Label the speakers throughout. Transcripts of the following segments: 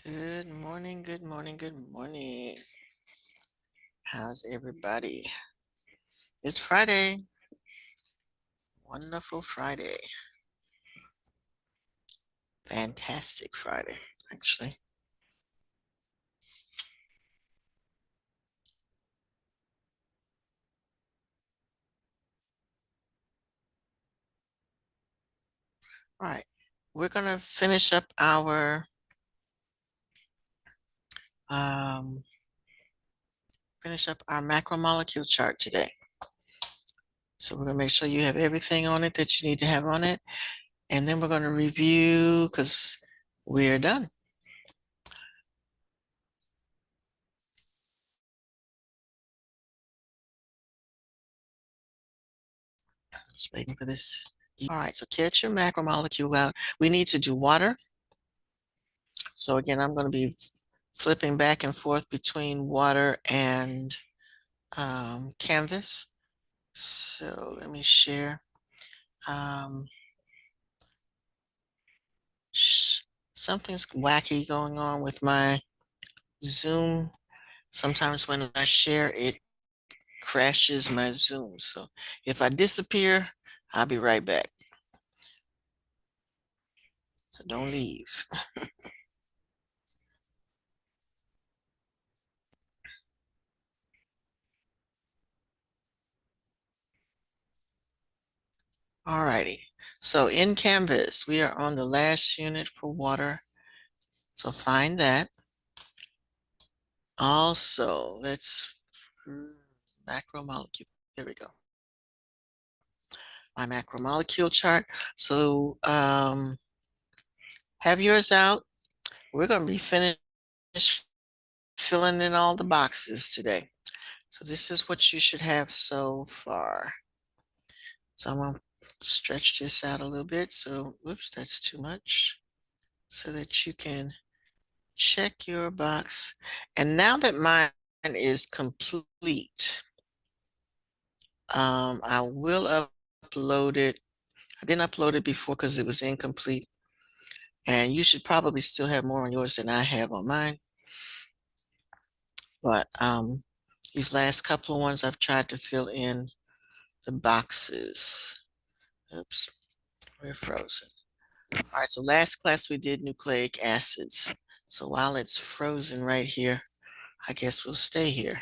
Speaker 1: Good morning, good morning, good morning. How's everybody? It's Friday. Wonderful Friday. Fantastic Friday, actually. All right. We're gonna um finish up our macromolecule chart today. So we're gonna make sure you have everything on it that you need to have on it. And then we're gonna review because we're done. Just waiting for this. All right, so get your macromolecule out. We need to do water. So again, I'm going to be flipping back and forth between water and Canvas. So let me share. Um, Something's wacky going on with my Zoom. Sometimes when I share, it crashes my Zoom. So if I disappear, I'll be right back. So don't leave. All righty. So in Canvas, we are on the last unit for water. So find that. Also, let's macromolecule. There we go. My macromolecule chart. So have yours out. We're going to be finished filling in all the boxes today. So this is what you should have so far. So I'm going to stretch this out a little bit. So, whoops, that's too much. So that you can check your box. And now that mine is complete, I will upload it. I didn't upload it before because it was incomplete. And you should probably still have more on yours than I have on mine. But these last couple of ones I've tried to fill in the boxes. Oops, we're frozen. All right, so last class we did nucleic acids. So while it's frozen right here, I guess we'll stay here.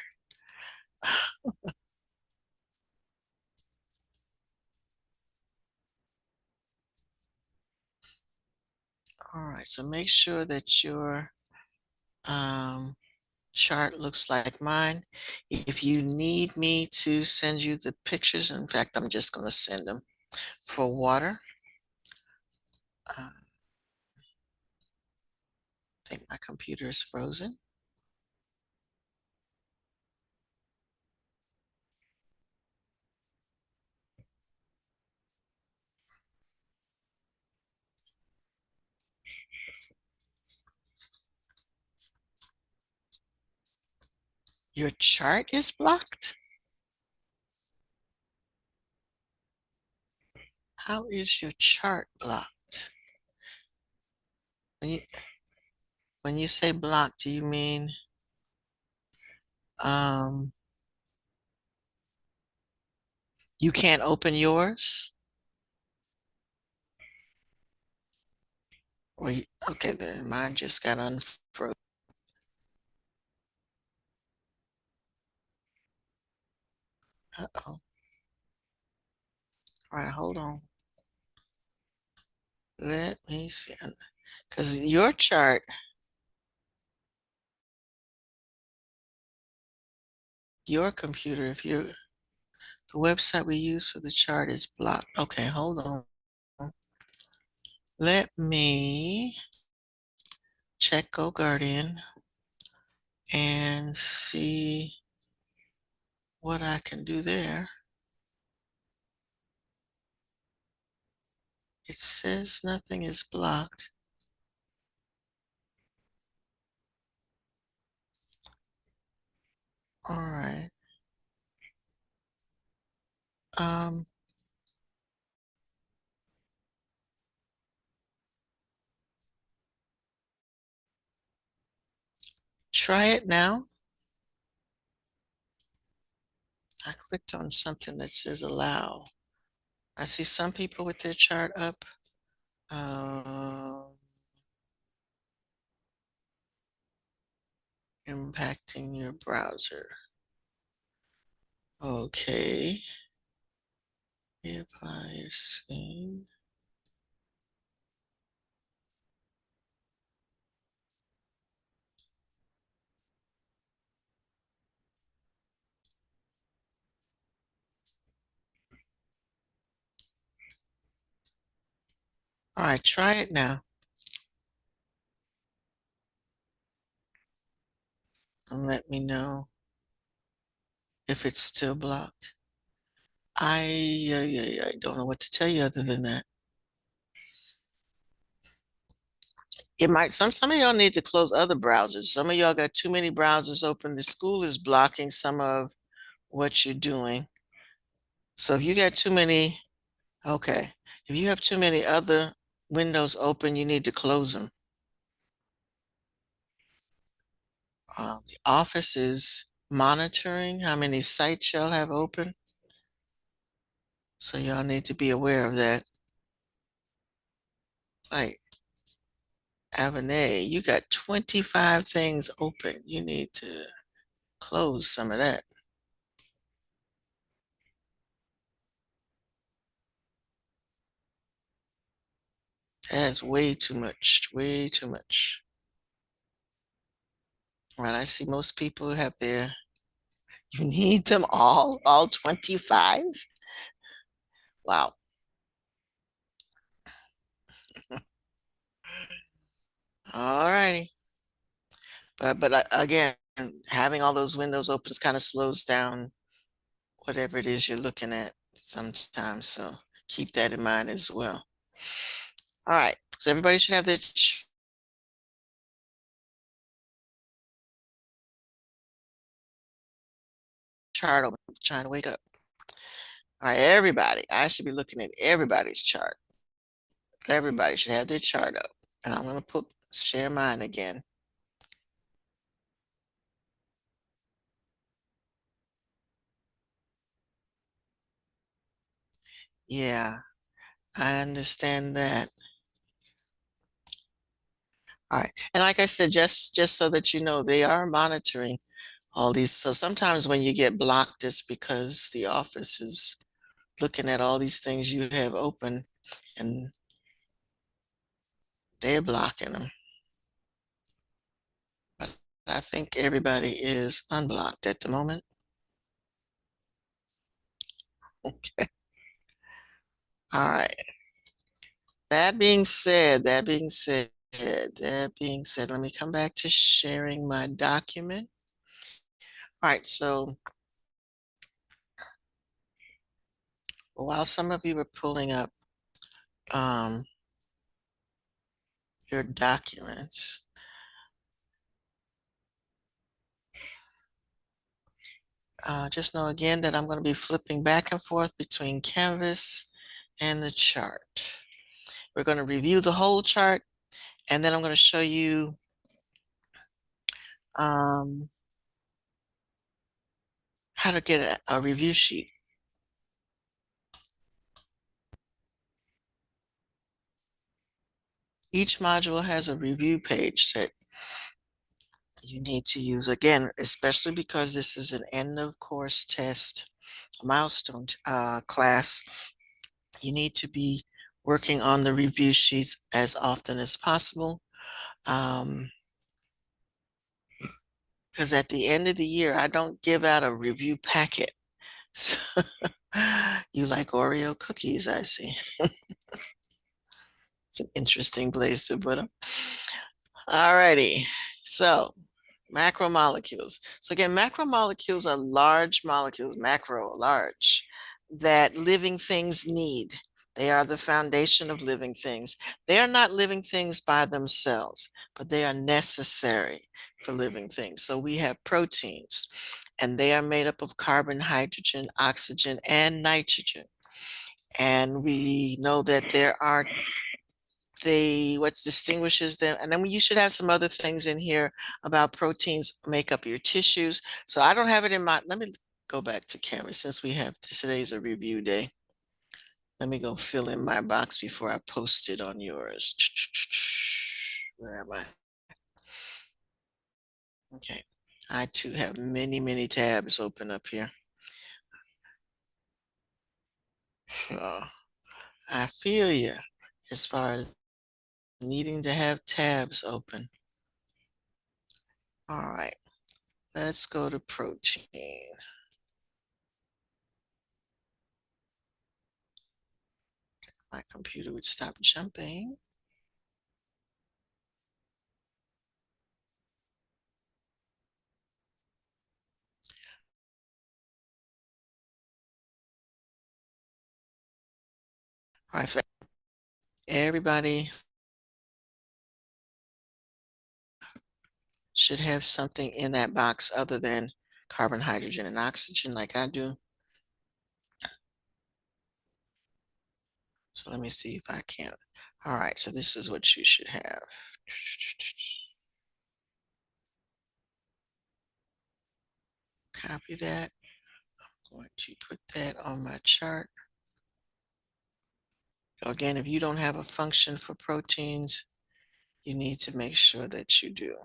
Speaker 1: All right, so make sure that your chart looks like mine. If you need me to send you the pictures, in fact, I'm just going to send them for water. I think my computer is frozen. Your chart is blocked? How is your chart blocked? When you, when you say blocked, do you mean um, you can't open yours? Or okay, then mine just got unfrozen. Uh-oh. All right, hold on. Let me see. Because your chart, your computer, if you the website we use for the chart is blocked. Okay, hold on. Let me check GoGuardian and see what I can do there. It says nothing is blocked. All right. Um, Try it now. I clicked on something that says allow. I see some people with their chart up. Impacting your browser. Okay. Reapply your screen. All right, try it now and let me know if it's still blocked. I don't know what to tell you other than that. It might some of y'all need to close other browsers. Some of y'all got too many browsers open. The school is blocking some of what you're doing. So if you got too many, okay. If you have too many other windows open, you need to close them. The office is monitoring how many sites y'all have open. So y'all need to be aware of that. Like Avenay, you got 25 things open. You need to close some of that. That's way too much, way too much. Right, I see most people have their, you need them all 25? Wow. All righty. But again, having all those windows open kind of slows down whatever it is you're looking at sometimes. So keep that in mind as well. All right. So everybody should have their chart open. Trying to wake up. All right, everybody. I should be looking at everybody's chart. Everybody should have their chart up. And I'm going to share mine again. Yeah, I understand that. All right. And like I said, just so that you know, they are monitoring all these. So sometimes when you get blocked, it's because the office is looking at all these things you have open and they're blocking them. But I think everybody is unblocked at the moment. Okay. All right. That being said, let me come back to sharing my document. All right, so while some of you are pulling up um, your documents, just know again that I'm going to be flipping back and forth between Canvas and the chart. We're going to review the whole chart, and then I'm going to show you um, how to get a review sheet. Each module has a review page that you need to use, again, especially because this is an end of course test, a milestone class. You need to be working on the review sheets as often as possible. Because at the end of the year, I don't give out a review packet. So, you like Oreo cookies, I see. It's an interesting place to put them. All righty. So macromolecules. So again, macromolecules are large molecules, macro, large, that living things need. They are the foundation of living things. They are not living things by themselves, but they are necessary for living things. So we have proteins, and they are made up of carbon, hydrogen, oxygen, and nitrogen. And we know that there are what distinguishes them. And then you should have some other things in here about proteins make up your tissues. So I don't have it in my, let me go back to camera since we have today's a review day. Let me go fill in my box before I post it on yours. Where am I? Okay. I too have many, many tabs open up here. I feel you as far as needing to have tabs open. All right, let's go to protein. My computer would stop jumping. All right, everybody should have something in that box other than carbon, hydrogen, and oxygen like I do. So let me see if I can. All right, so this is what you should have. Copy that. I'm going to put that on my chart. So again, if you don't have a function for proteins, you need to make sure that you do.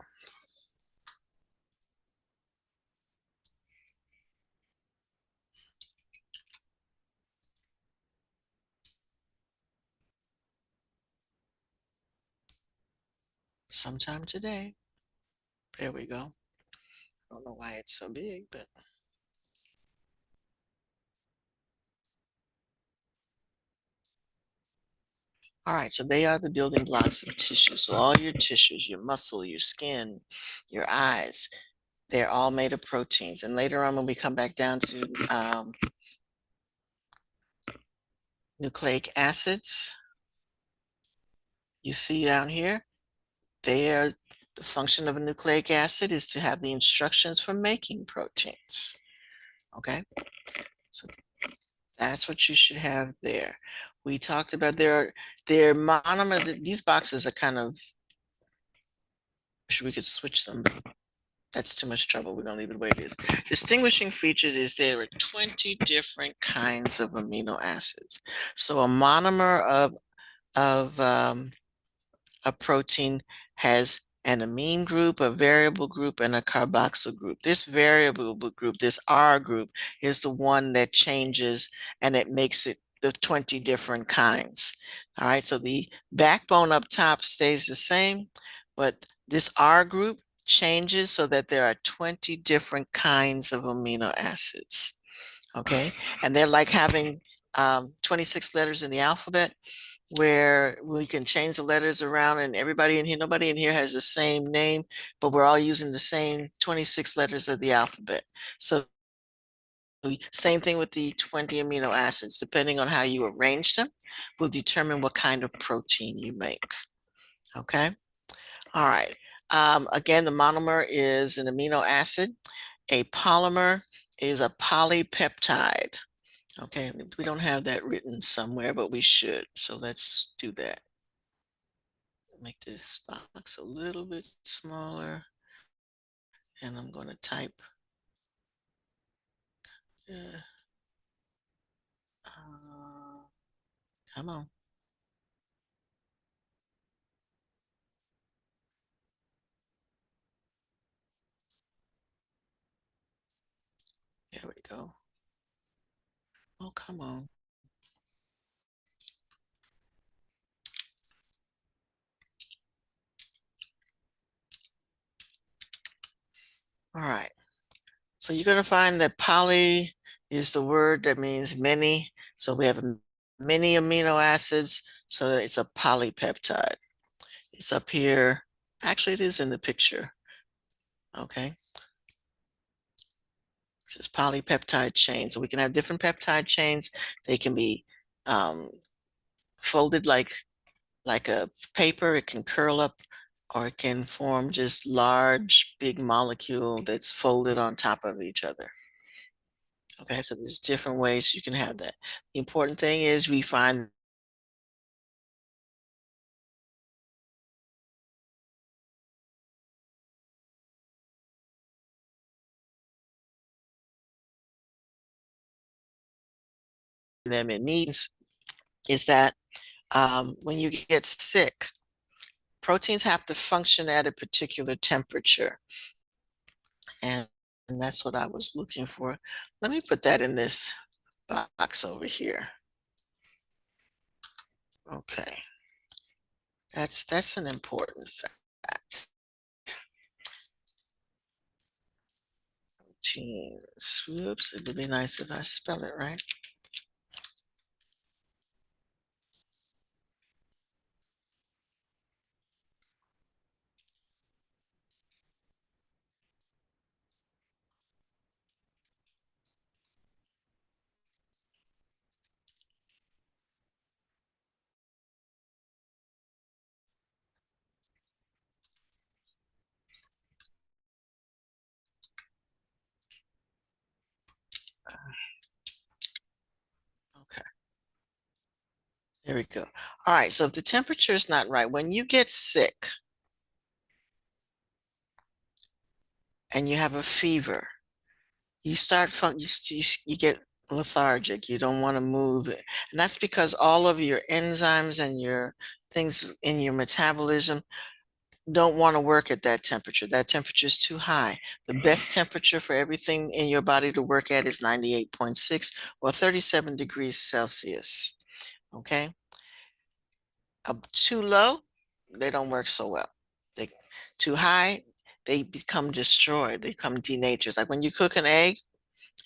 Speaker 1: Sometime today. There we go. I don't know why it's so big, but all right. So they are the building blocks of tissue. So all your tissues, your muscle, your skin, your eyes, they're all made of proteins. And later on, when we come back down to nucleic acids, you see down here, the function of a nucleic acid is to have the instructions for making proteins. Okay, so that's what you should have there. We talked about their monomer. These boxes are kind of, wish we could switch them. That's too much trouble. We're gonna leave it the way it is. Distinguishing features is there are 20 different kinds of amino acids. So a monomer of a protein has an amine group, a variable group, and a carboxyl group. This variable group, this R group, is the one that changes and it makes it the 20 different kinds. All right, so the backbone up top stays the same, but this R group changes so that there are 20 different kinds of amino acids. Okay, and they're like having 26 letters in the alphabet where we can change the letters around and everybody in here, nobody in here has the same name, but we're all using the same 26 letters of the alphabet. So same thing with the 20 amino acids, depending on how you arrange them, will determine what kind of protein you make. Okay. All right. Again, the monomer is an amino acid. A polymer is a polypeptide. Okay, we don't have that written somewhere, but we should. So let's do that. Make this box a little bit smaller. And I'm going to type uh, come on. There we go. Oh, come on. All right. So you're going to find that poly is the word that means many. So we have many amino acids. So it's a polypeptide. It's up here. Actually, it is in the picture. Okay. This is polypeptide chain. So we can have different peptide chains. They can be folded like a paper. It can curl up or it can form just large, big molecule that's folded on top of each other. Okay, so there's different ways you can have that. The important thing is we find them in means is that when you get sick, proteins have to function at a particular temperature. And that's what I was looking for. Let me put that in this box over here. Okay. That's an important fact. Proteins. Whoops, it would be nice if I spell it right. Okay. There we go. All right, so if the temperature is not right, when you get sick and you have a fever, you start you get lethargic. You don't want to move, and that's because all of your enzymes and your things in your metabolism don't want to work at that temperature. That temperature is too high. The best temperature for everything in your body to work at is 98.6 or 37 degrees Celsius. Okay. Up too low, they don't work so well. They too high, they become destroyed. They become denatured. It's like when you cook an egg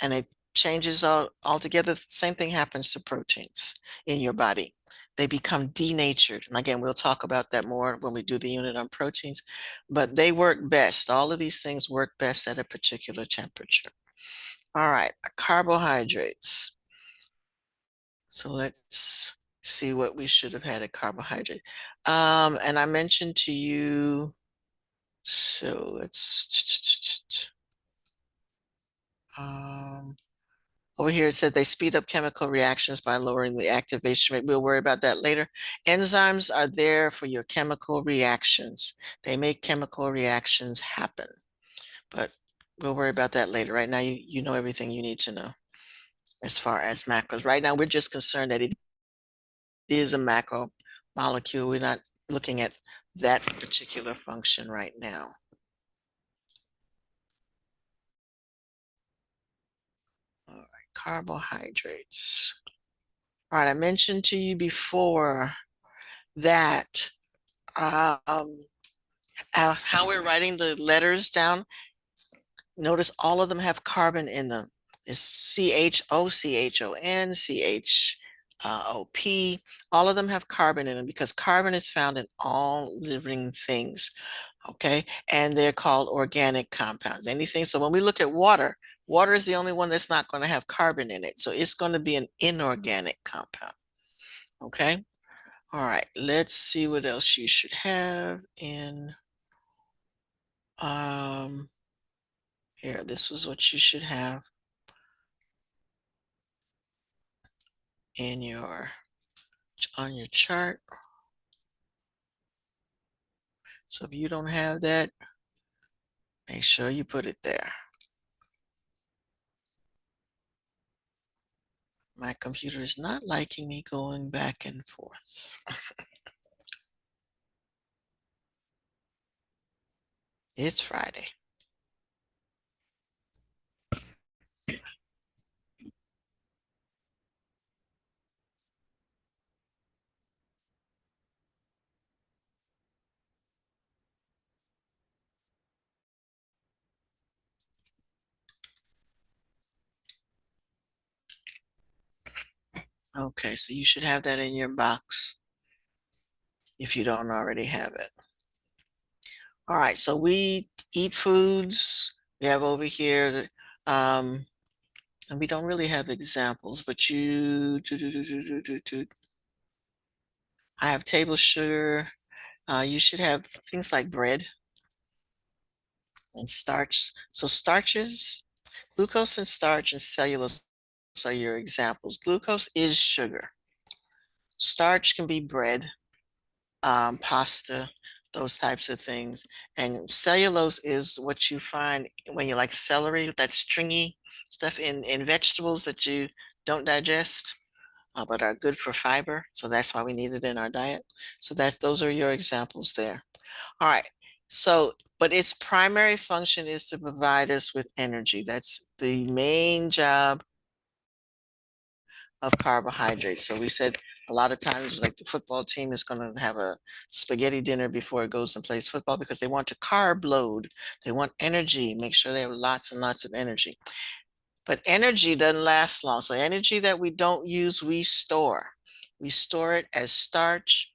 Speaker 1: and it changes altogether, the same thing happens to proteins in your body. They become denatured. And again, we'll talk about that more when we do the unit on proteins, but they work best. All of these things work best at a particular temperature. All right, carbohydrates. So let's see what we should have had a carbohydrate. And I mentioned to you, so let's, over here it said they speed up chemical reactions by lowering the activation rate. We'll worry about that later. Enzymes are there for your chemical reactions. They make chemical reactions happen, but we'll worry about that later. Right now, you know everything you need to know as far as macros. Right now, we're just concerned that it is a macro molecule. We're not looking at that particular function right now. All right, carbohydrates. All right, I mentioned to you before that how we're writing the letters down. Notice all of them have carbon in them. It's CHO, CHON, CHOP. All of them have carbon in them because carbon is found in all living things. Okay. And they're called organic compounds. Anything. So when we look at water, water is the only one that's not going to have carbon in it. So it's going to be an inorganic compound. Okay. All right. Let's see what else you should have in here. This was what you should have in your on your chart. So if you don't have that, make sure you put it there. My computer is not liking me going back and forth. It's Friday. Okay, so you should have that in your box if you don't already have it. All right, so we eat foods. We have over here, and we don't really have examples, but I have table sugar. You should have things like bread and starch. So starches, glucose and starch and cellulose are your examples. Glucose is sugar. Starch can be bread, pasta, those types of things. And cellulose is what you find when you like celery, that stringy stuff in vegetables that you don't digest. but are good for fiber. So that's why we need it in our diet. So those are your examples there. All right. So, but its primary function is to provide us with energy. That's the main job of carbohydrates. So we said a lot of times, like the football team is going to have a spaghetti dinner before it goes and plays football because they want to carb load. They want energy, make sure they have lots and lots of energy. But energy doesn't last long. So energy that we don't use, we store. We store it as starch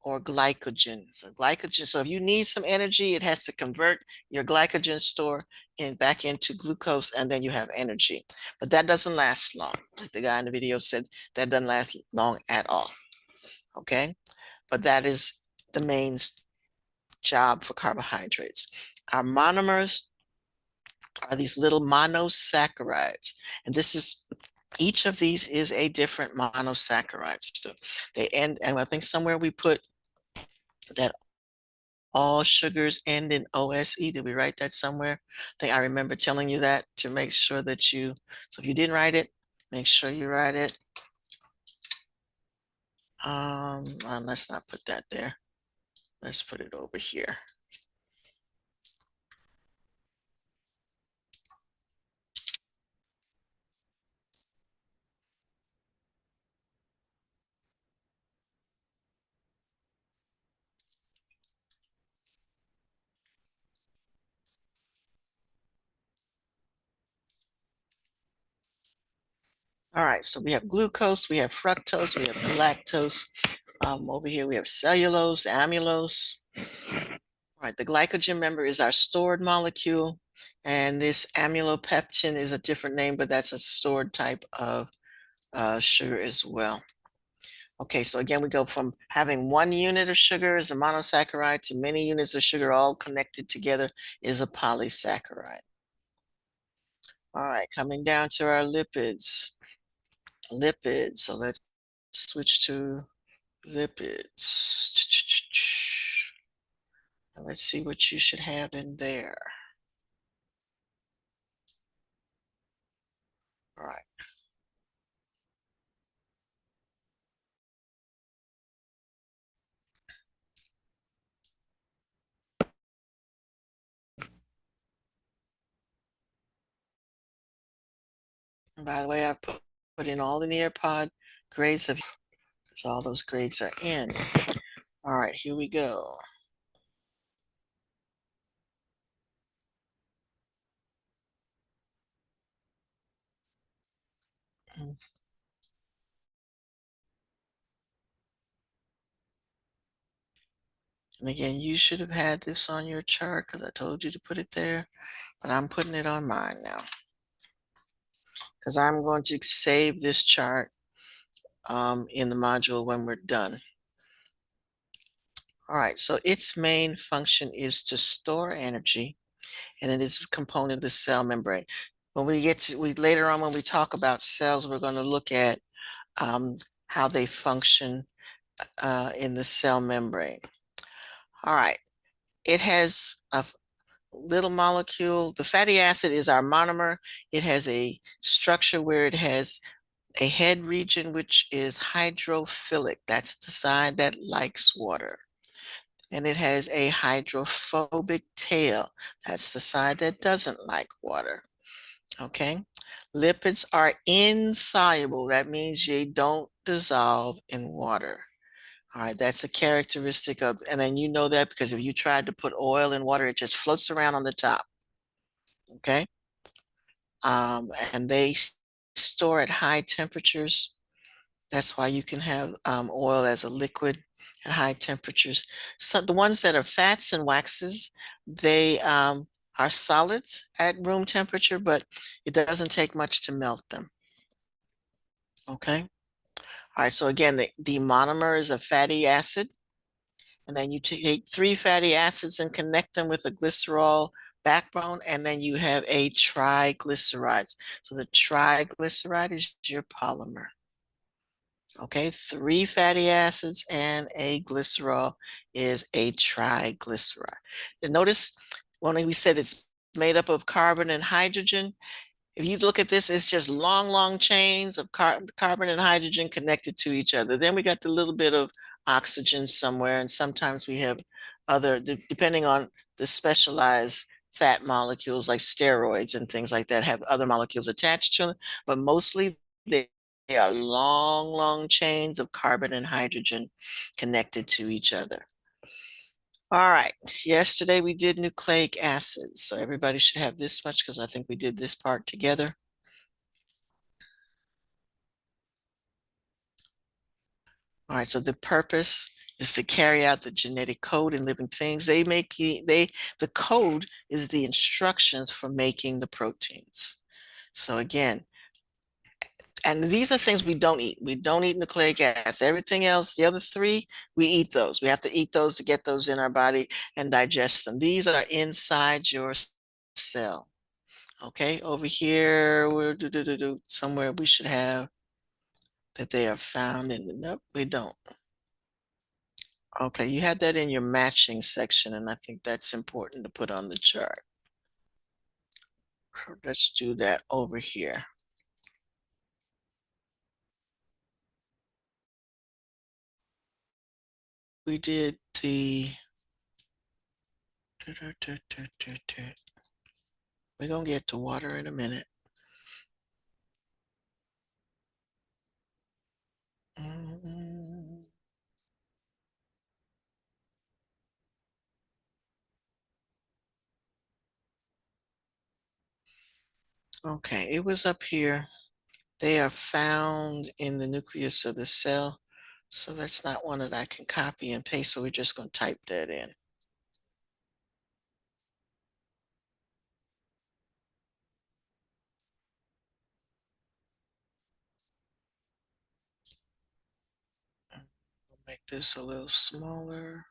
Speaker 1: or glycogen. So glycogen, so if you need some energy, it has to convert your glycogen store back into glucose, and then you have energy. But that doesn't last long. Like the guy in the video said, that doesn't last long at all. Okay. But that is the main job for carbohydrates. Our monomers are these little monosaccharides. And this is each of these is a different monosaccharide. So they end, and I think somewhere we put that all sugars end in OSE. Did we write that somewhere? I think I remember telling you that to make sure that so if you didn't write it, make sure you write it. Let's not put that there. Let's put it over here. All right, so we have glucose, we have fructose, we have galactose. Over here we have cellulose, amylose. All right, the glycogen member is our stored molecule, and this amylopectin is a different name, but that's a stored type of sugar as well. Okay, so again, we go from having one unit of sugar as a monosaccharide to many units of sugar all connected together is a polysaccharide. All right, coming down to our lipids. Lipids, so let's switch to lipids. And let's see what you should have in there. All right. And by the way, I've put in all the Nearpod grades of, so all those grades are in. All right, here we go. And again, you should have had this on your chart because I told you to put it there, but I'm putting it on mine now because I'm going to save this chart in the module when we're done. All right, so its main function is to store energy, and it is a component of the cell membrane. When we get to, later on when we talk about cells, we're going to look at how they function in the cell membrane. All right, it has a little molecule. The fatty acid is our monomer. It has a structure where it has a head region, which is hydrophilic. That's the side that likes water. And it has a hydrophobic tail. That's the side that doesn't like water. Okay. Lipids are insoluble. That means they don't dissolve in water. All right, that's a characteristic of, and then you know that because if you tried to put oil in water, it just floats around on the top. Okay. And they store at high temperatures. That's why you can have oil as a liquid at high temperatures. So the ones that are fats and waxes, they are solids at room temperature, but it doesn't take much to melt them. Okay. All right. So again, the monomer is a fatty acid. And then you take three fatty acids and connect them with a glycerol backbone, and then you have a triglyceride. So the triglyceride is your polymer. Okay, three fatty acids and a glycerol is a triglyceride. And notice when we said it's made up of carbon and hydrogen, If you look at this, it's just long, long chains of carbon and hydrogen connected to each other. Then we got the little bit of oxygen somewhere, and sometimes we have other, depending on the specialized fat molecules like steroids and things like that, have other molecules attached to them, but mostly they are long, long chains of carbon and hydrogen connected to each other. All right. Yesterday we did nucleic acids, so everybody should have this much because I think we did this part together. All right, so the purpose is to carry out the genetic code in living things. The code is the instructions for making the proteins. So again, and these are things we don't eat. We don't eat nucleic acid. Everything else, the other three, we eat those. We have to eat those to get those in our body and digest them. These are inside your cell. Okay, over here, somewhere we should have that they are found in the, nope, we don't. Okay, you had that in your matching section, and I think that's important to put on the chart. Let's do that over here. We did the, we're gonna get to water in a minute. Mm, okay, it was up here. They are found in the nucleus of the cell. So that's not one that I can copy and paste. So we're just going to type that in. We'll make this a little smaller.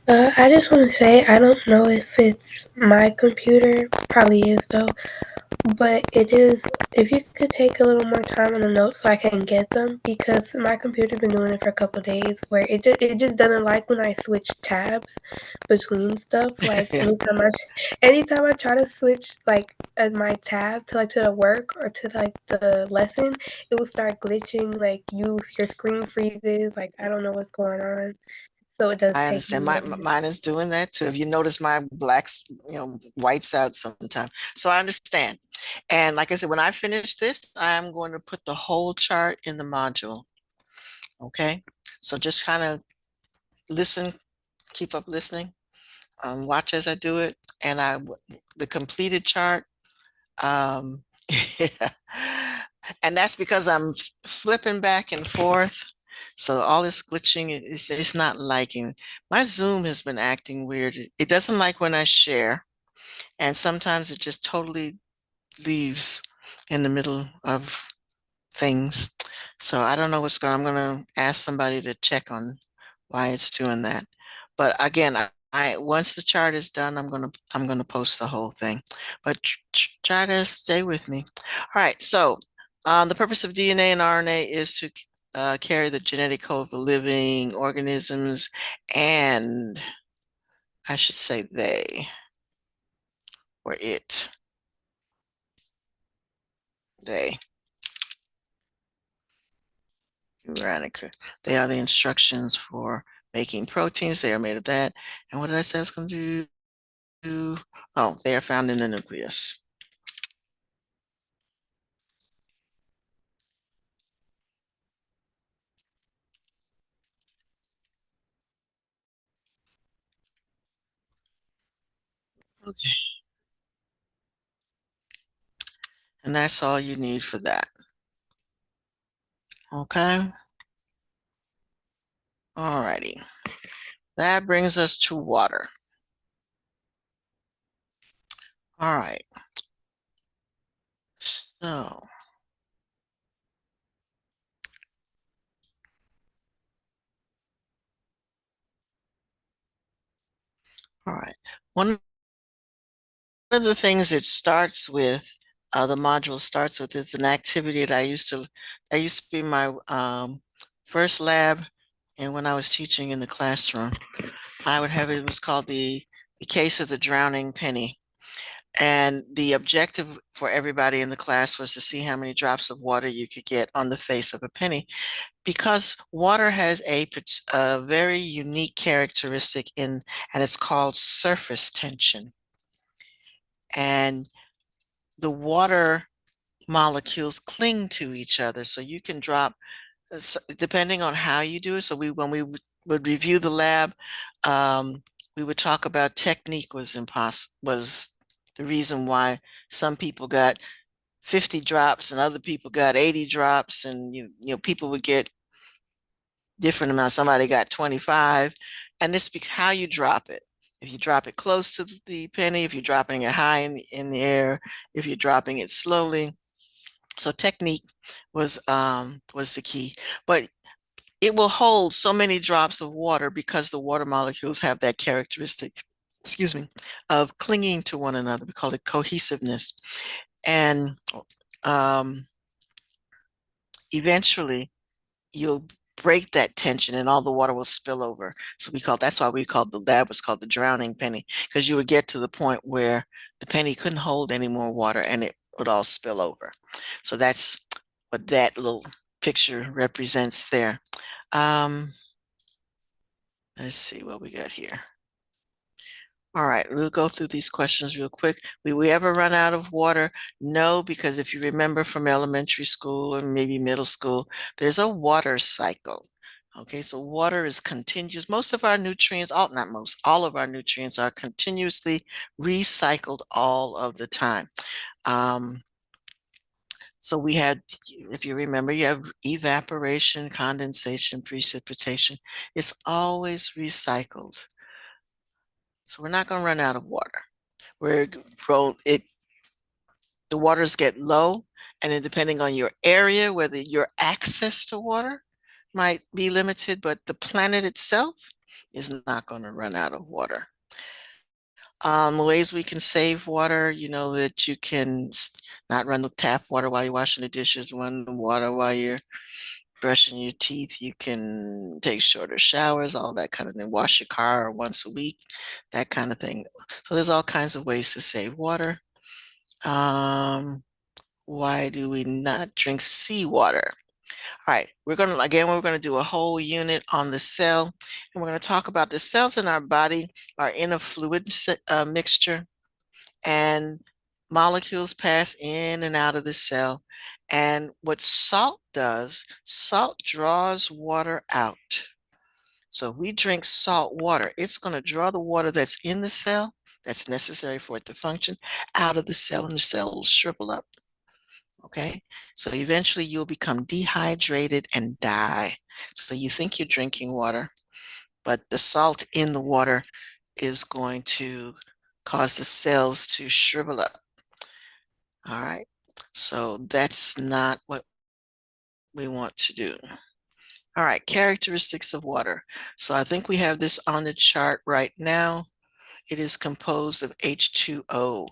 Speaker 2: I just want to say I don't know if it's my computer, probably is though, but it is. If you could take a little more time on the notes so I can get them, because my computer's been doing it for a couple of days, where it just doesn't like when I switch tabs between stuff. Like anytime I try to switch like my tab to like to the work or to like the lesson, it will start glitching. Like your screen freezes. Like I don't know what's going on. So it does
Speaker 1: I
Speaker 2: take me
Speaker 1: understand.
Speaker 2: a little bit.
Speaker 1: Mine is doing that too. If you notice, my blacks, whites out sometimes. So I understand. And like I said, when I finish this, I'm going to put the whole chart in the module. Okay. So just kind of listen, keep up listening, watch as I do it. And the completed chart, um, yeah. And that's because I'm flipping back and forth. So all this glitching, it's not liking. My Zoom has been acting weird. It doesn't like when I share, and sometimes it just totally leaves in the middle of things. So I don't know what's going on. I'm going to ask somebody to check on why it's doing that. But again, I once the chart is done, I'm gonna post the whole thing. But try to stay with me. All right. So the purpose of DNA and RNA is to carry the genetic code for living organisms, and I should say they or it. They. Veronica. They are the instructions for making proteins. They are made of that. And what did I say I was going to do? Oh, they are found in the nucleus. Okay. And that's all you need for that. Okay. Alrighty. That brings us to water. All right. So, all right. One of the things it starts with, the module starts with, is an activity that used to be my first lab, and when I was teaching in the classroom, I would have it was called the case of the drowning penny. And the objective for everybody in the class was to see how many drops of water you could get on the face of a penny, because water has a very unique characteristic and it's called surface tension. And the water molecules cling to each other. So you can drop, depending on how you do it. So when we would review the lab, we would talk about technique was the reason why some people got 50 drops and other people got 80 drops, and people would get different amounts. Somebody got 25, and it's how you drop it. If you drop it close to the penny, if you're dropping it high in the air, if you're dropping it slowly. So technique was the key. But it will hold so many drops of water because the water molecules have that characteristic, excuse me, of clinging to one another. We call it cohesiveness. And um, eventually you'll break that tension and all the water will spill over. So that's why we called the lab was called the drowning penny, because you would get to the point where the penny couldn't hold any more water and it would all spill over. So that's what that little picture represents there. Um, let's see what we got here. All right, we'll go through these questions real quick. Will we ever run out of water? No, because if you remember from elementary school or maybe middle school, there's a water cycle. Okay, so water is continuous. Most of our nutrients, not most, all of our nutrients are continuously recycled all of the time. So we had, if you remember, you have evaporation, condensation, precipitation. It's always recycled. So we're not going to run out of water. We're the waters get low, and then depending on your area, whether your access to water might be limited, but the planet itself is not going to run out of water. Ways we can save water, that you can not run the tap water while you're washing the dishes, run the water while you're brushing your teeth. You can take shorter showers, all that kind of thing. Wash your car once a week, that kind of thing. So there's all kinds of ways to save water. Why do we not drink seawater? All right, we're going to do a whole unit on the cell, and we're going to talk about the cells in our body are in a fluid mixture, and molecules pass in and out of the cell. And what salt does, salt draws water out. So if we drink salt water, it's going to draw the water that's in the cell, that's necessary for it to function, out of the cell, and the cell will shrivel up. Okay, so eventually you'll become dehydrated and die. So you think you're drinking water, but the salt in the water is going to cause the cells to shrivel up. All right, so that's not what we want to do. All right, characteristics of water. So I think we have this on the chart right now. It is composed of H2O.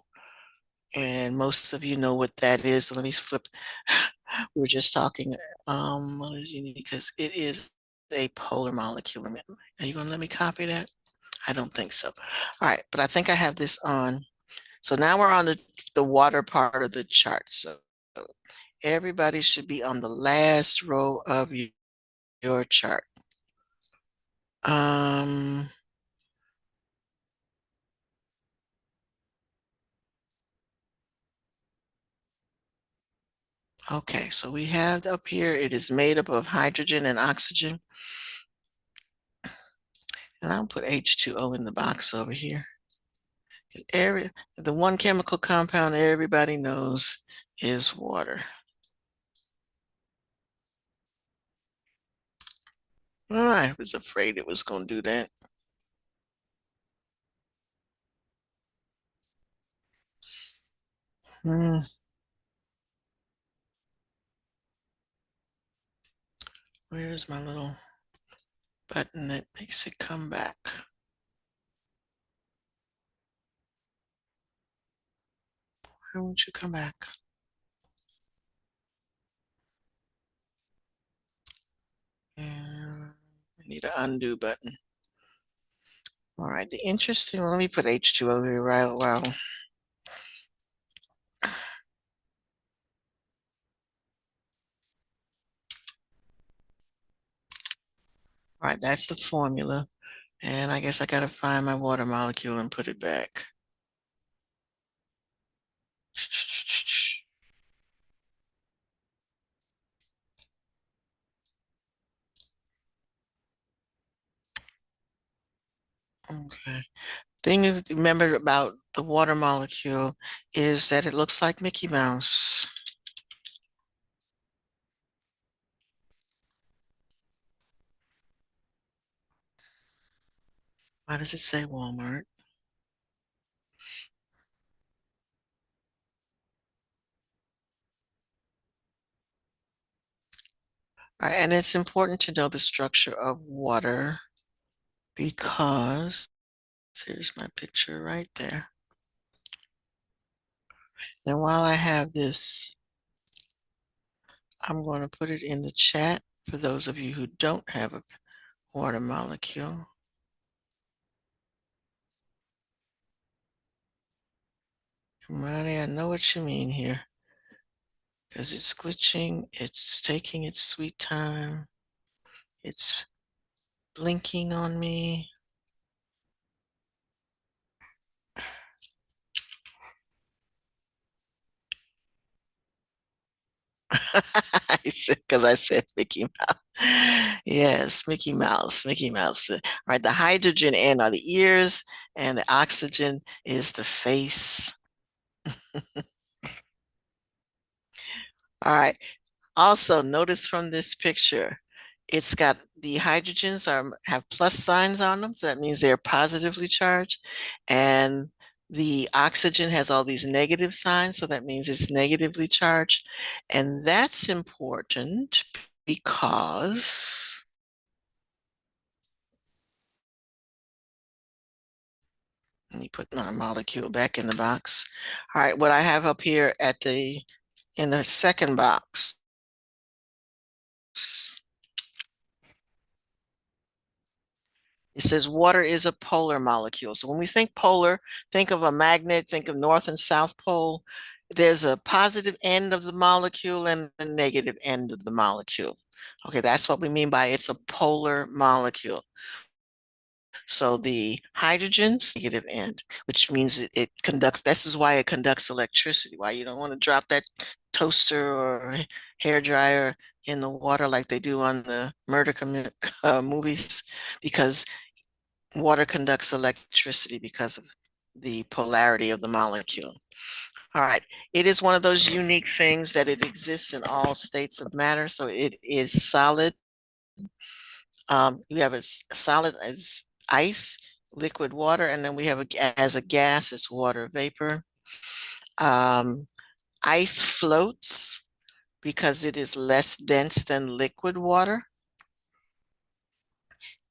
Speaker 1: And most of you know what that is. So let me flip. We were just talking, what is unique? Because it is a polar molecule. Are you going to let me copy that? I don't think so. All right, but I think I have this on. So now we're on the water part of the chart. So everybody should be on the last row of your chart. Um, okay, so we have up here, it is made up of hydrogen and oxygen. And I'll put H2O in the box over here. The one chemical compound everybody knows is water. I was afraid it was going to do that. Hmm. Where's my little button that makes it come back? Why won't you come back? And I need an undo button. All right, the interesting, let me put H2O here right a while. All right, that's the formula. And I guess I gotta find my water molecule and put it back. Okay. Thing to remember about the water molecule is that it looks like Mickey Mouse. Why does it say Walmart? All right, and it's important to know the structure of water because here's my picture right there. And while I have this, I'm going to put it in the chat for those of you who don't have a water molecule. Marty, I know what you mean here because it's glitching, it's taking its sweet time, it's blinking on me. Because I said Mickey Mouse. Yes, Mickey Mouse, Mickey Mouse. All right, the hydrogen end are the ears, and the oxygen is the face. All right. Also, notice from this picture, it's got the hydrogens have plus signs on them, so that means they're positively charged, and the oxygen has all these negative signs, so that means it's negatively charged, and that's important because let me put my molecule back in the box. All right, what I have up here in the second box. It says water is a polar molecule. So when we think polar, think of a magnet, think of North and South Pole. There's a positive end of the molecule and a negative end of the molecule. Okay, that's what we mean by it's a polar molecule. So the hydrogen's negative end, which means it conducts, this is why it conducts electricity, why you don't want to drop that toaster or hair dryer in the water like they do on the murder movies, because water conducts electricity because of the polarity of the molecule. All right. It is one of those unique things that it exists in all states of matter. So it is solid. You have a solid as ice, liquid water, and then we have as a gas, it's water vapor. Um, Ice floats because it is less dense than liquid water.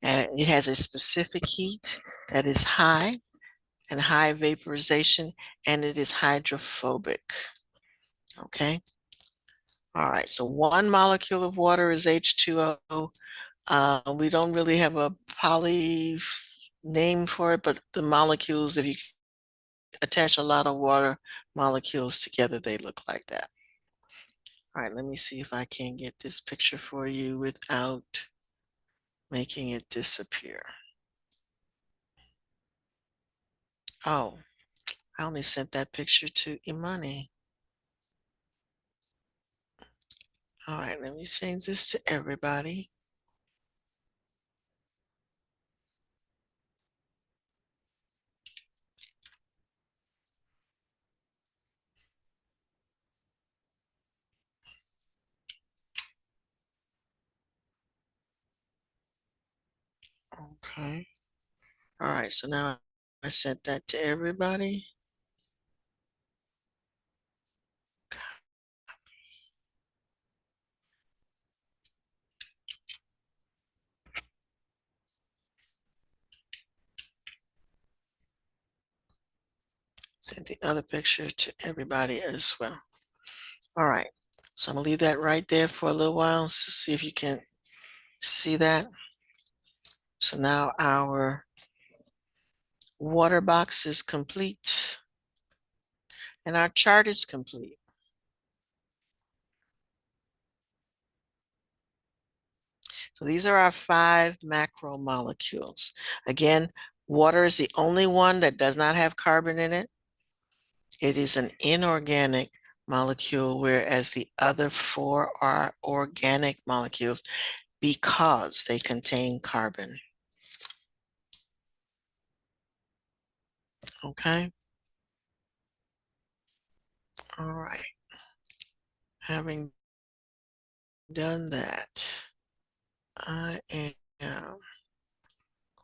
Speaker 1: And it has a specific heat that is high and high vaporization, and it is hydrophobic. Okay. All right. So one molecule of water is H2O. We don't really have a poly name for it, but the molecules, if you attach a lot of water molecules together, they look like that. All right. Let me see if I can get this picture for you without making it disappear. Oh, I only sent that picture to Imani. All right, let me change this to everybody. Okay. All right. So now I sent that to everybody. Send the other picture to everybody as well. All right. So I'm gonna leave that right there for a little while to see if you can see that. So now our water box is complete and our chart is complete. So these are our 5 macromolecules. Again, water is the only one that does not have carbon in it. It is an inorganic molecule, whereas the other 4 are organic molecules because they contain carbon. Okay. All right. Having done that, I am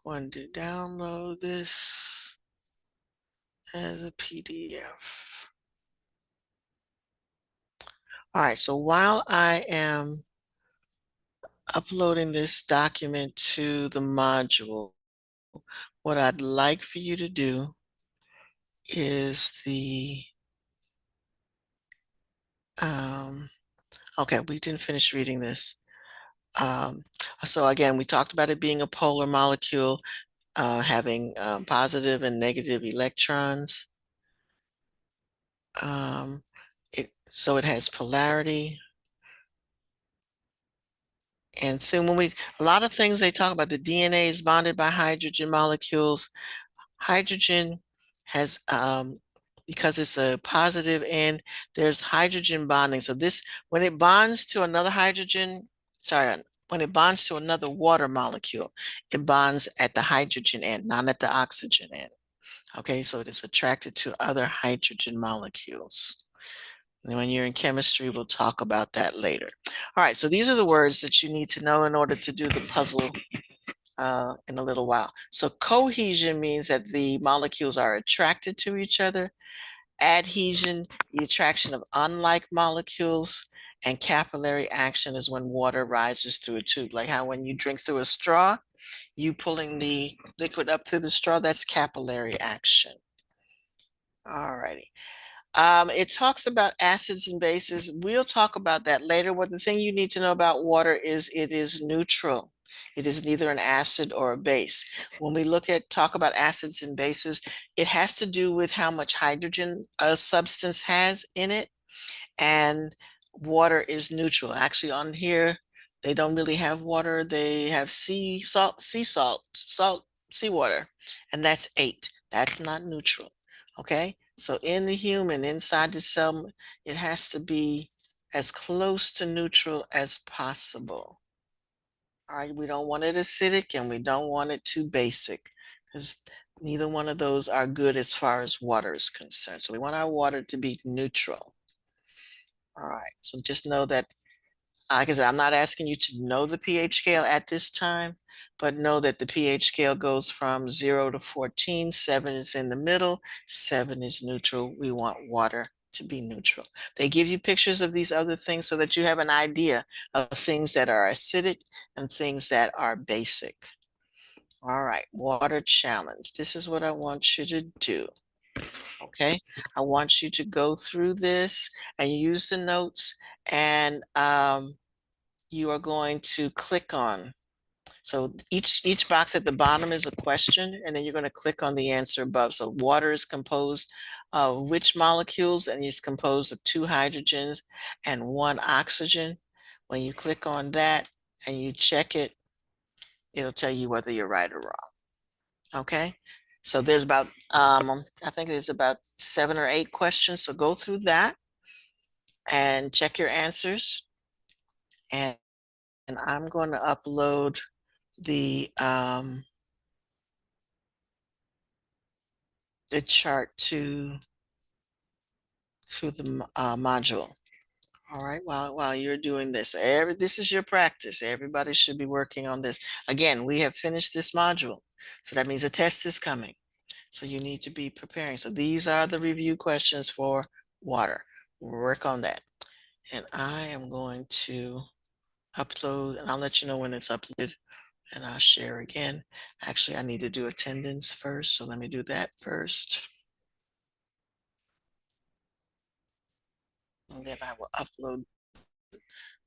Speaker 1: going to download this as a PDF. All right, so while I am uploading this document to the module, what I'd like for you to do is okay, we didn't finish reading this. So again, we talked about it being a polar molecule, having positive and negative electrons. So it has polarity. And then a lot of things they talk about, the DNA is bonded by hydrogen molecules. Hydrogen has, because it's a positive and there's hydrogen bonding. So when it bonds to another when it bonds to another water molecule, it bonds at the hydrogen end, not at the oxygen end. Okay, so it is attracted to other hydrogen molecules. And when you're in chemistry, we'll talk about that later. All right, so these are the words that you need to know in order to do the puzzle in a little while. So cohesion means that the molecules are attracted to each other. Adhesion, the attraction of unlike molecules. And capillary action is when water rises through a tube. Like how when you drink through a straw, you pulling the liquid up through the straw, that's capillary action. All righty. It talks about acids and bases. We'll talk about that later. What the thing you need to know about water is it is neutral. It is neither an acid or a base. When we talk about acids and bases, it has to do with how much hydrogen a substance has in it, and water is neutral. Actually, on here, they don't really have water. They have seawater, and that's 8. That's not neutral. Okay, so in the human, inside the cell, it has to be as close to neutral as possible. All right, we don't want it acidic and we don't want it too basic, because neither one of those are good as far as water is concerned. So we want our water to be neutral. All right, so just know that, like I said, I'm not asking you to know the pH scale at this time, but know that the pH scale goes from 0 to 14. 7 is in the middle, 7 is neutral. We want water to be neutral. They give you pictures of these other things so that you have an idea of things that are acidic and things that are basic. All right, water challenge. This is what I want you to do. Okay, I want you to go through this and use the notes, and you are going to click on. So each box at the bottom is a question, and then you're going to click on the answer above. So water is composed of which molecules, and it's composed of 2 hydrogens and 1 oxygen. When you click on that and you check it, it'll tell you whether you're right or wrong. Okay, so there's about, I think there's about 7 or 8 questions. So go through that and check your answers. And I'm going to upload the chart to the module. All right, while you're doing this, this is your practice. Everybody should be working on this. Again, we have finished this module, so that means a test is coming. So you need to be preparing. So these are the review questions for water. Work on that. And I am going to upload, and I'll let you know when it's uploaded, and I'll share again. Actually, I need to do attendance first, so let me do that first. And then I will upload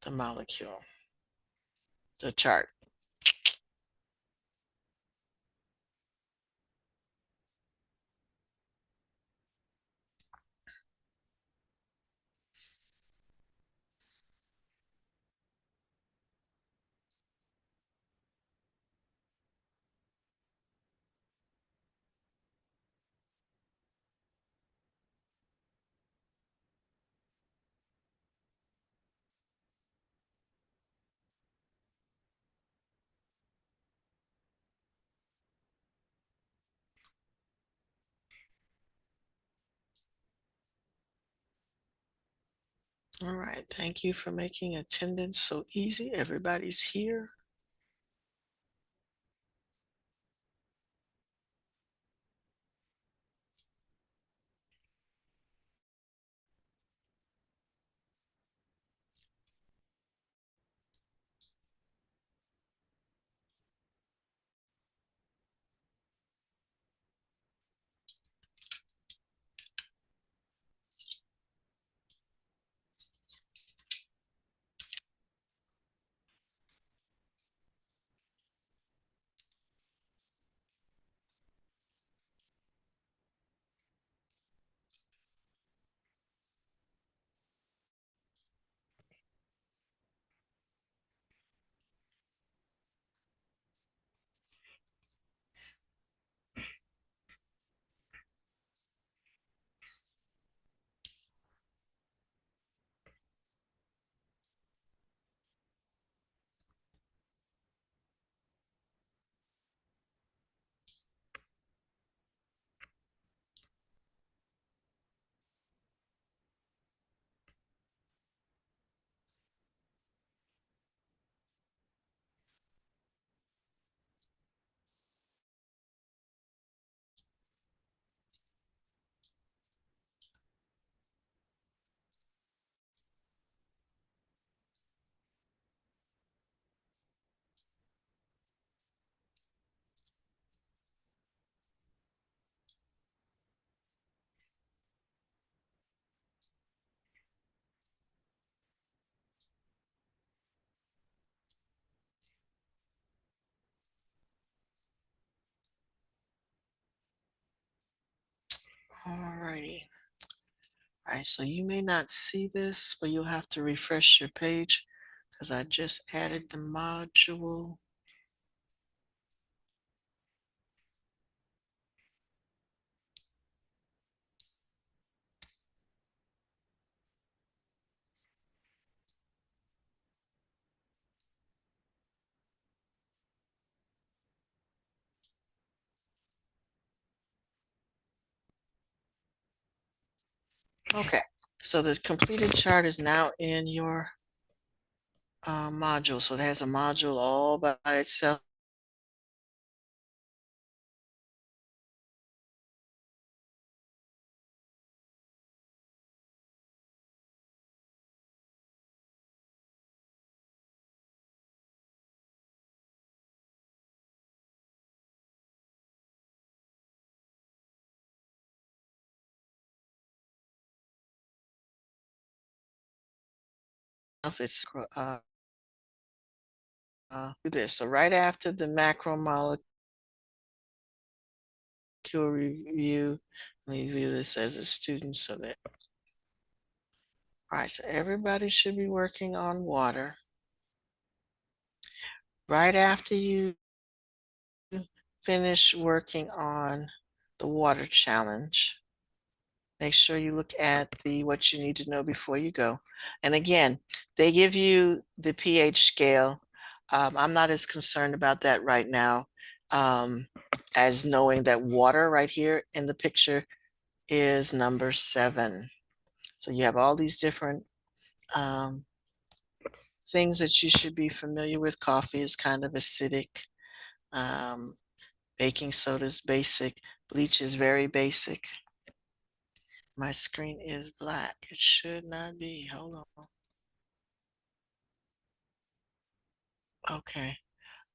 Speaker 1: the molecule, the chart. All right, thank you for making attendance so easy. Everybody's here. All righty. All right, so you may not see this, but you'll have to refresh your page because I just added the module. Okay, so the completed chart is now in your module. So it has a module all by itself. It's do this. So right after the macromolecule review, let me view this as a student so that, all right, so everybody should be working on water. Right after you finish working on the water challenge, make sure you look at the what you need to know before you go. And again, they give you the pH scale. I'm not as concerned about that right now as knowing that water right here in the picture is number 7. So you have all these different Um, things that you should be familiar with. Coffee is kind of acidic. Um, baking soda is basic. Bleach is very basic. My screen is black. It should not be. Hold on. Okay.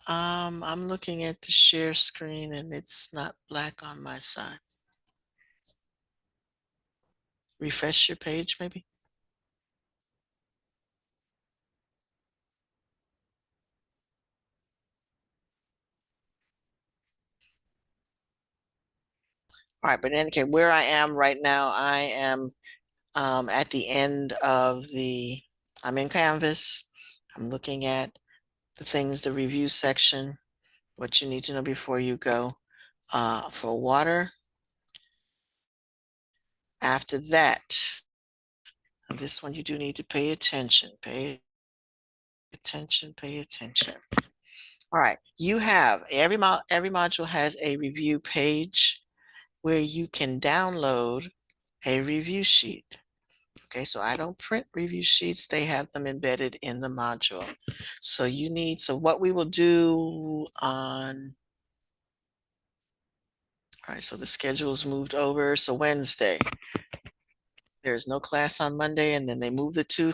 Speaker 1: I'm looking at the share screen and it's not black on my side. Refresh your page, maybe. All right, but in any case, where I am right now, I am at the end of I'm in Canvas. I'm looking at the things, the review section, what you need to know before you go. For water, after that, this one you do need to pay attention. Pay attention, pay attention. All right, you have every module has a review page where you can download a review sheet. Okay, so I don't print review sheets, they have them embedded in the module. So what we will do on, all right, so the schedule is moved over. So Wednesday, there's no class on Monday, and then they move the 2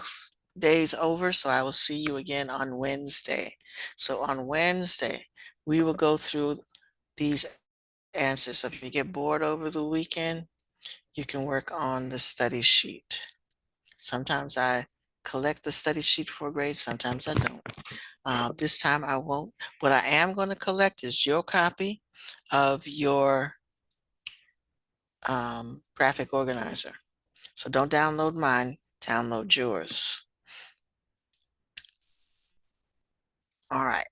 Speaker 1: days over. So I will see you again on Wednesday. So on Wednesday, we will go through these answers. So if you get bored over the weekend, you can work on the study sheet. Sometimes I collect the study sheet for grades, sometimes I don't. This time I won't. What I am going to collect is your copy of your graphic organizer. So don't download mine, download yours. All right,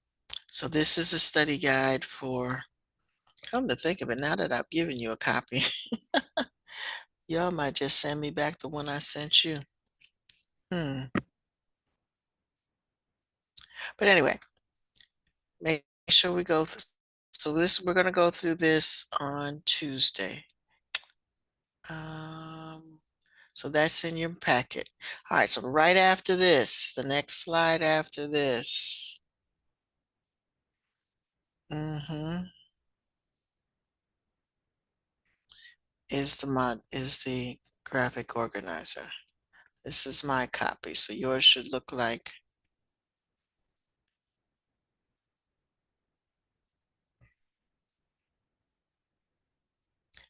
Speaker 1: so this is a study guide for, come to think of it, now that I've given you a copy, y'all might just send me back the one I sent you. But anyway, make sure we go through. So we're going to go through this on Tuesday. So that's in your packet. All right, so right after this, the next slide after this. Is the graphic organizer. This is my copy, so yours should look like.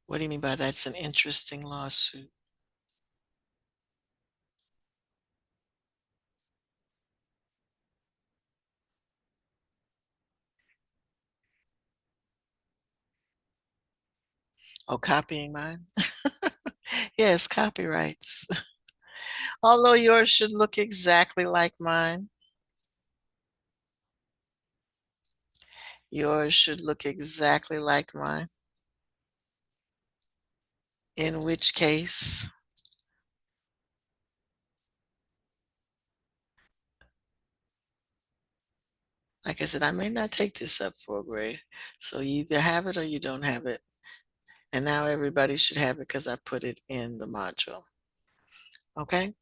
Speaker 1: What do you mean by that's an interesting lawsuit? Oh, copying mine? Yes, copyrights. Although yours should look exactly like mine. Yours should look exactly like mine. In which case, like I said, I may not take this up for a grade. So you either have it or you don't have it. And now everybody should have it because I put it in the module. Okay.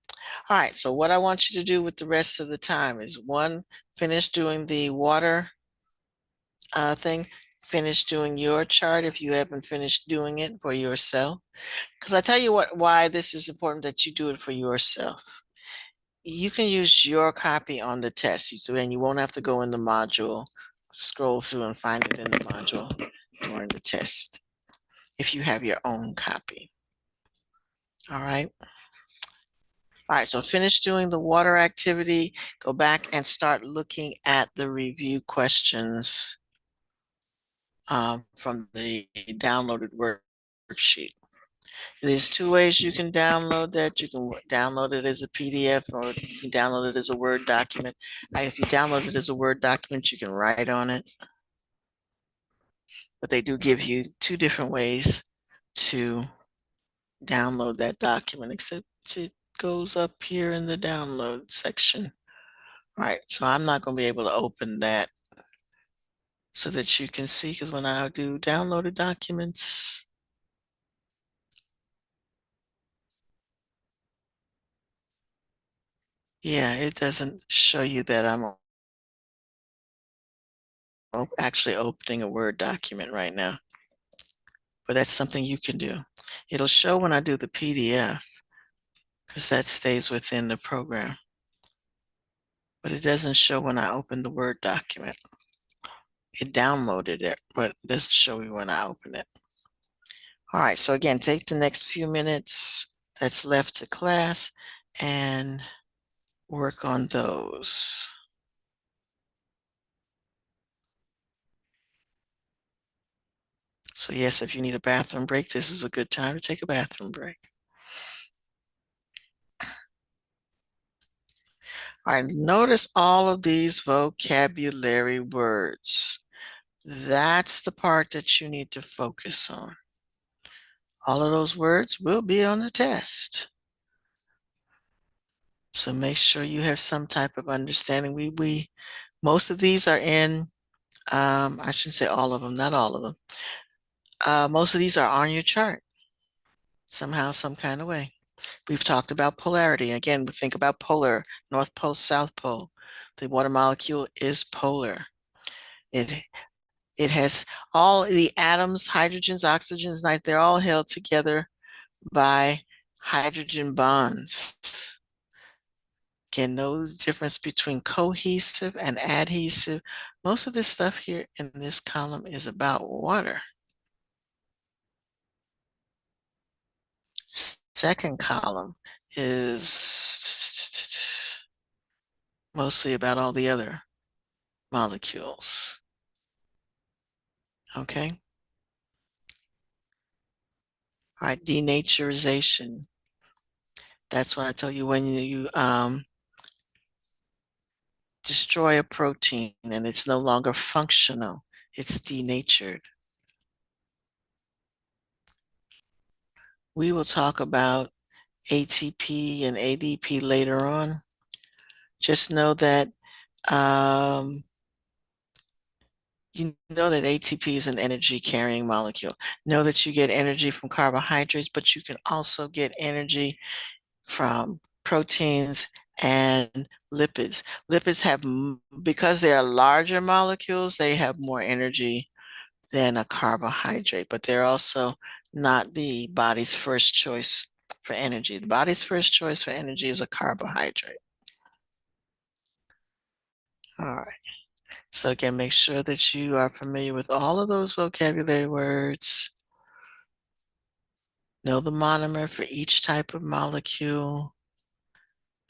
Speaker 1: All right. So what I want you to do with the rest of the time is one, finish doing the water thing, finish doing your chart if you haven't finished doing it for yourself. Because I tell you why this is important that you do it for yourself. You can use your copy on the test, so then you won't have to go in the module, scroll through and find it in the module during the test if you have your own copy. All right. All right, so finish doing the water activity, go back and start looking at the review questions from the downloaded worksheet. There's 2 ways you can download that. You can download it as a PDF or you can download it as a Word document. If you download it as a Word document, you can write on it. But they do give you 2 different ways to download that document, except it goes up here in the download section. All right, so I'm not going to be able to open that so that you can see, because when I do downloaded documents, Yeah, it doesn't show you that I'm actually opening a Word document right now, but that's something you can do. It'll show when I do the PDF because that stays within the program, but it doesn't show when I open the Word document. It downloaded it, but it doesn't show me when I open it. All right, so again, take the next few minutes that's left to class and work on those. So yes, if you need a bathroom break, this is a good time to take a bathroom break. All right, notice all of these vocabulary words. That's the part that you need to focus on. All of those words will be on the test. So make sure you have some type of understanding. Most of these are in, I shouldn't say all of them, not all of them. Most of these are on your chart somehow, some kind of way. We've talked about polarity. Again, we think about polar, North Pole, South Pole. The water molecule is polar. It it has all the atoms, hydrogens, oxygens, night, they're all held together by hydrogen bonds. Again, no difference between cohesive and adhesive. Most of this stuff here in this column is about water. Second column is mostly about all the other molecules. Okay. All right, denaturization. That's what I tell you when you destroy a protein and it's no longer functional, it's denatured. We will talk about ATP and ADP later on. Just know that you know that ATP is an energy carrying molecule. Know that you get energy from carbohydrates, but you can also get energy from proteins and lipids. Lipids have, because they are larger molecules, they have more energy than a carbohydrate, but they're also not the body's first choice for energy. The body's first choice for energy is a carbohydrate. All right. So again, make sure that you are familiar with all of those vocabulary words. Know the monomer for each type of molecule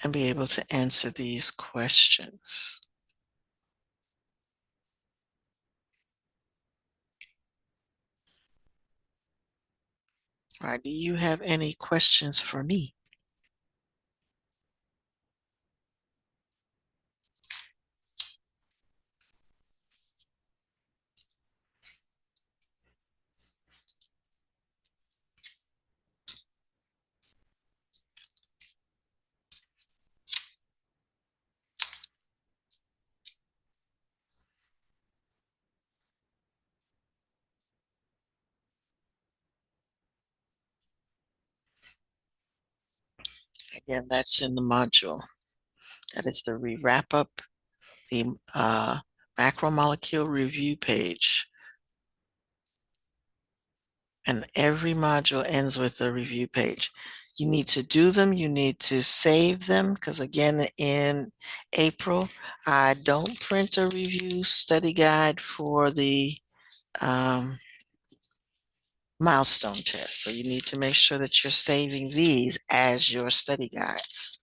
Speaker 1: and be able to answer these questions. All right, do you have any questions for me? Again, that's in the module. That is the wrap up the macromolecule review page. And every module ends with a review page. You need to do them, you need to save them, because again, in April, I don't print a review study guide for the milestone test. So you need to make sure that you're saving these as your study guides.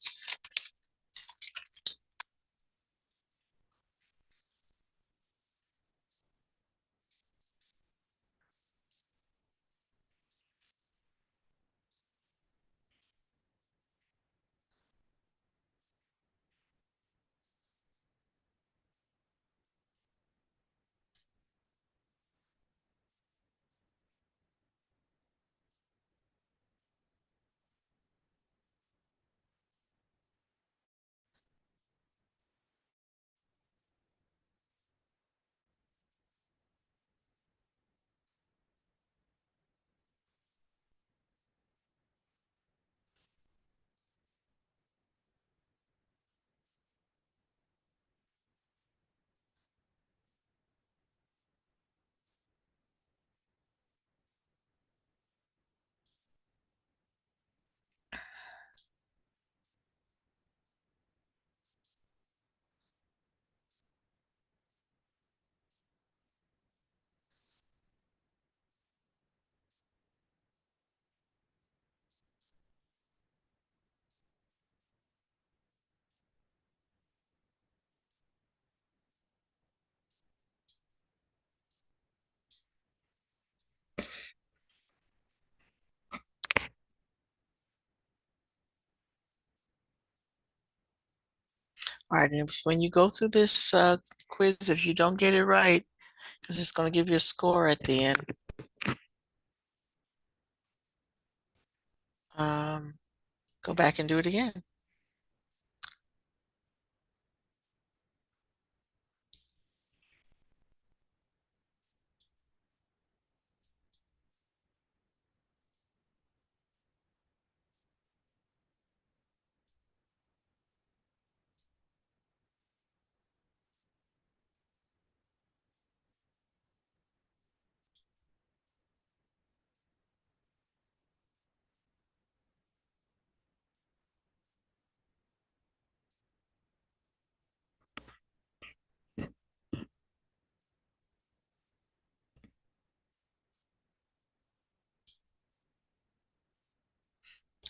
Speaker 1: All right, and when you go through this quiz, if you don't get it right, because it's going to give you a score at the end, um, go back and do it again.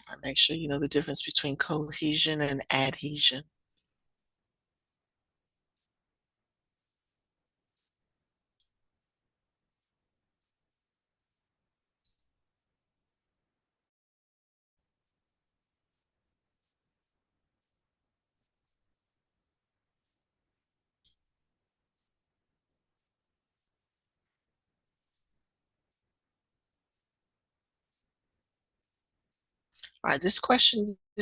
Speaker 1: All right, make sure you know the difference between cohesion and adhesion. All right, this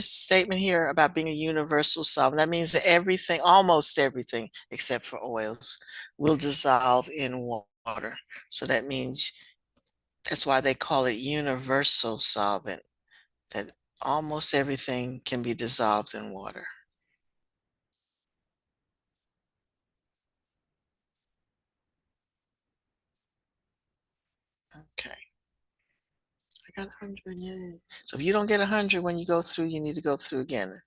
Speaker 1: statement here about being a universal solvent, that means that everything, almost everything, except for oils, will dissolve in water. So that means that's why they call it universal solvent, that almost everything can be dissolved in water. Okay, I got 100, yay. So if you don't get 100 when you go through, you need to go through again.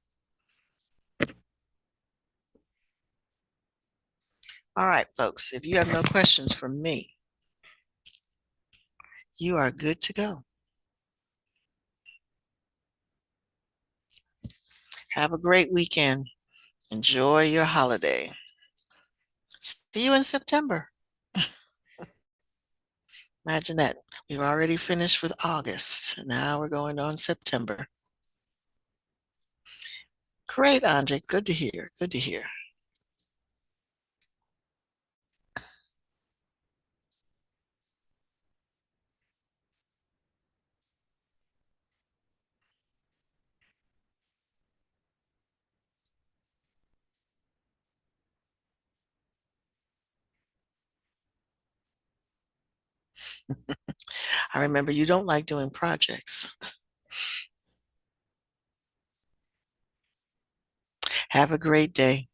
Speaker 1: All right, folks, if you have no questions for me, you are good to go. Have a great weekend. Enjoy your holiday. See you in September. Imagine that. We've already finished with August. Now we're going on September. Great, Andre. Good to hear. Good to hear. I remember you don't like doing projects. Have a great day.